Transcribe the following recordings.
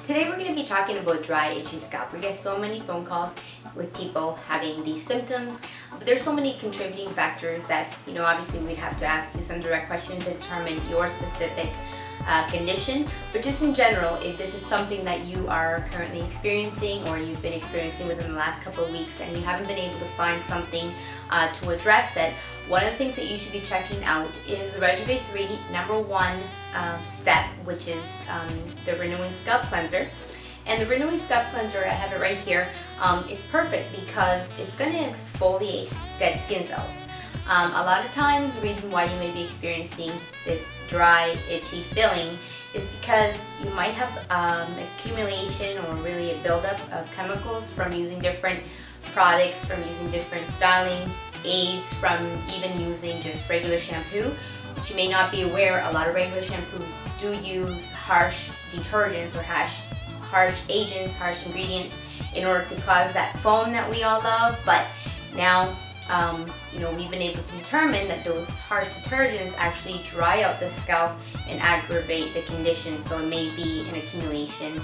Today we're going to be talking about dry, itchy scalp. We get so many phone calls with people having these symptoms, but there's so many contributing factors that, obviously we'd have to ask you some direct questions to determine your specific condition. But just in general, if this is something that you are currently experiencing or you've been experiencing within the last couple of weeks and you haven't been able to find something to address it, one of the things that you should be checking out is the Irritated 3 #1 step, which is the Renewing Scalp Cleanser. And the Renewing Scalp Cleanser, I have it right here, is perfect because it's going to exfoliate dead skin cells. A lot of times the reason why you may be experiencing this dry, itchy feeling is because you might have accumulation or really a buildup of chemicals from using different products, from using different styling aids, from even using just regular shampoo. But you may not be aware, a lot of regular shampoos do use harsh detergents or harsh agents, harsh ingredients in order to cause that foam that we all love. But now we've been able to determine that those harsh detergents actually dry out the scalp and aggravate the condition, so it may be an accumulation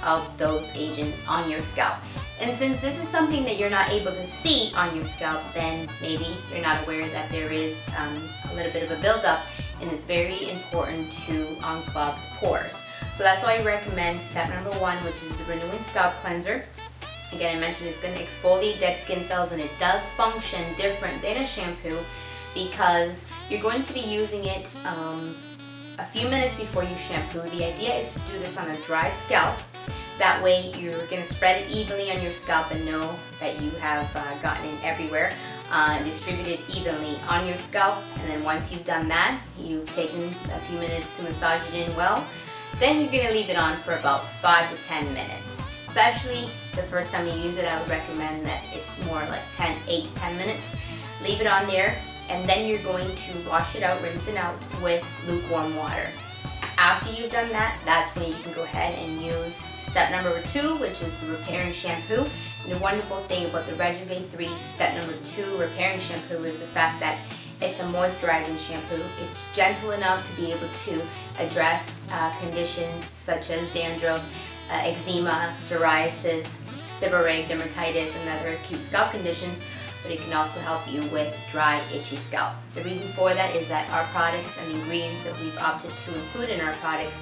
of those agents on your scalp. And since this is something that you're not able to see on your scalp, then maybe you're not aware that there is a little bit of a buildup, and it's very important to unclog the pores. So that's why I recommend step #1, which is the Renewing Scalp Cleanser. Again, I mentioned it's going to exfoliate dead skin cells, and it does function different than a shampoo because you're going to be using it a few minutes before you shampoo. The idea is to do this on a dry scalp. That way you're going to spread it evenly on your scalp and know that you have gotten it everywhere, distributed evenly on your scalp. And then once you've done that, you've taken a few minutes to massage it in well, then you're going to leave it on for about 5 to 10 minutes. Especially the first time you use it, I would recommend that it's more like 8 to 10 minutes. Leave it on there, and then you're going to wash it out, rinse it out with lukewarm water. After you've done that, that's when you can go ahead and use step #2, which is the repairing shampoo. And the wonderful thing about the Irritated 3 step #2 repairing shampoo is the fact that it's a moisturizing shampoo. It's gentle enough to be able to address conditions such as dandruff, eczema, psoriasis, seborrheic dermatitis, and other acute scalp conditions, but it can also help you with dry, itchy scalp. The reason for that is that our products and the ingredients that we've opted to include in our products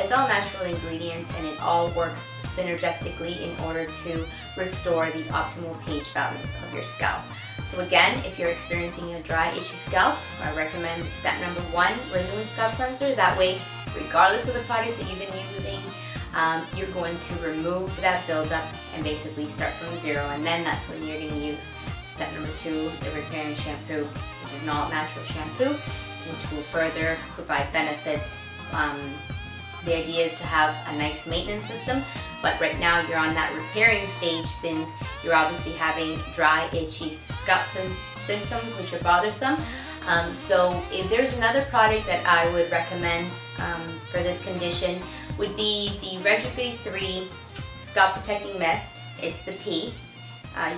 is all natural ingredients, and it all works synergistically in order to restore the optimal pH balance of your scalp. So again, if you're experiencing a dry, itchy scalp, I recommend step #1, Renewing Scalp Cleanser. That way, regardless of the products that you've been using, you're going to remove that buildup and basically start from zero. And then that's when you're going to use step #2, the repairing shampoo, which is an all-natural shampoo, which will further provide benefits. The idea is to have a nice maintenance system, but right now you're on that repairing stage since you're obviously having dry, itchy scalp symptoms, which are bothersome. So if there's another product that I would recommend for this condition, would be the Irritated 3 Scalp Protecting Mist. It's the P.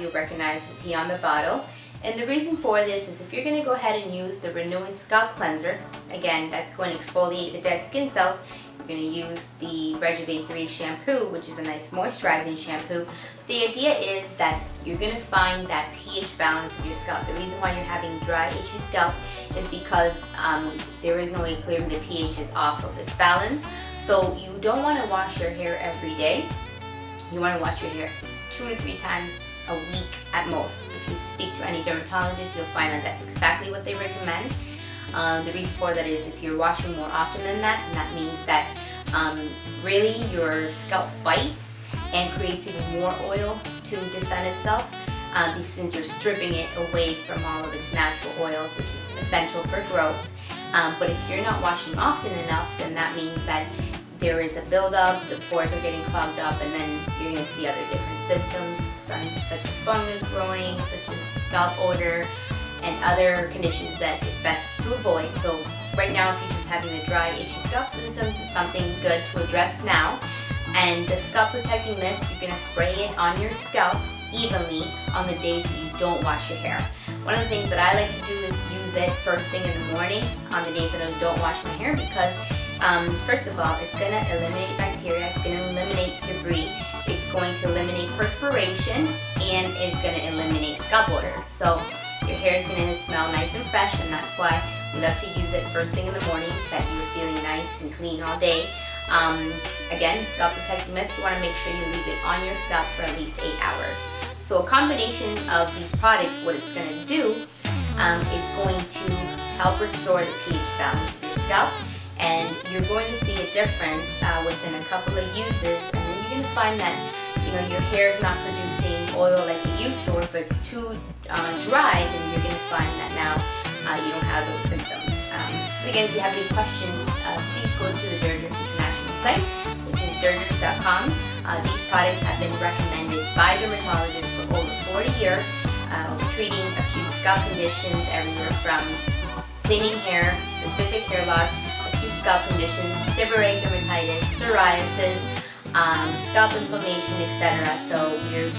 You'll recognize the P on the bottle. And the reason for this is if you're going to go ahead and use the Renewing Scalp Cleanser, again, that's going to exfoliate the dead skin cells. You're going to use the Irritated 3 shampoo, which is a nice moisturizing shampoo. The idea is that you're going to find that pH balance of your scalp. The reason why you're having dry, itchy scalp is because there is no way of clearing the pHs off of this balance. So you don't want to wash your hair every day. You want to wash your hair 2 to 3 times a week at most. If you speak to any dermatologist, you'll find that that's exactly what they recommend. The reason for that is if you're washing more often than that, and that means that really your scalp fights and creates even more oil to defend itself, since you're stripping it away from all of its natural oils, which is essential for growth. But if you're not washing often enough, then that means that there is a buildup, the pores are getting clogged up, and then you're going to see other different symptoms, such as fungus growing, such as scalp odor, and other conditions that it's best to avoid. So right now, if you're just having the dry, itchy scalp symptoms, it's something good to address now. And the Scalp Protecting Mist, you're going to spray it on your scalp evenly on the days that you don't wash your hair. One of the things that I like to do is use it first thing in the morning on the days that I don't wash my hair because first of all, it's going to eliminate bacteria, it's going to eliminate going to eliminate perspiration and is going to eliminate scalp odor. So your hair is going to smell nice and fresh, and that's why we love to use it first thing in the morning so that you're feeling nice and clean all day. Again, scalp protecting mist, you want to make sure you leave it on your scalp for at least 8 hours. So a combination of these products, what it's going to do is going to help restore the pH balance of your scalp, and you're going to see a difference within a couple of uses, and then you're going to find that your hair is not producing oil like it used to, or if it's too dry, then you're going to find that now you don't have those symptoms. Again, if you have any questions, please go to the Dermatologists International site, which is dermatologists.com. These products have been recommended by dermatologists for over 40 years, treating acute scalp conditions everywhere from thinning hair, specific hair loss, acute scalp conditions, seborrheic dermatitis, psoriasis, scalp inflammation, etc. So we're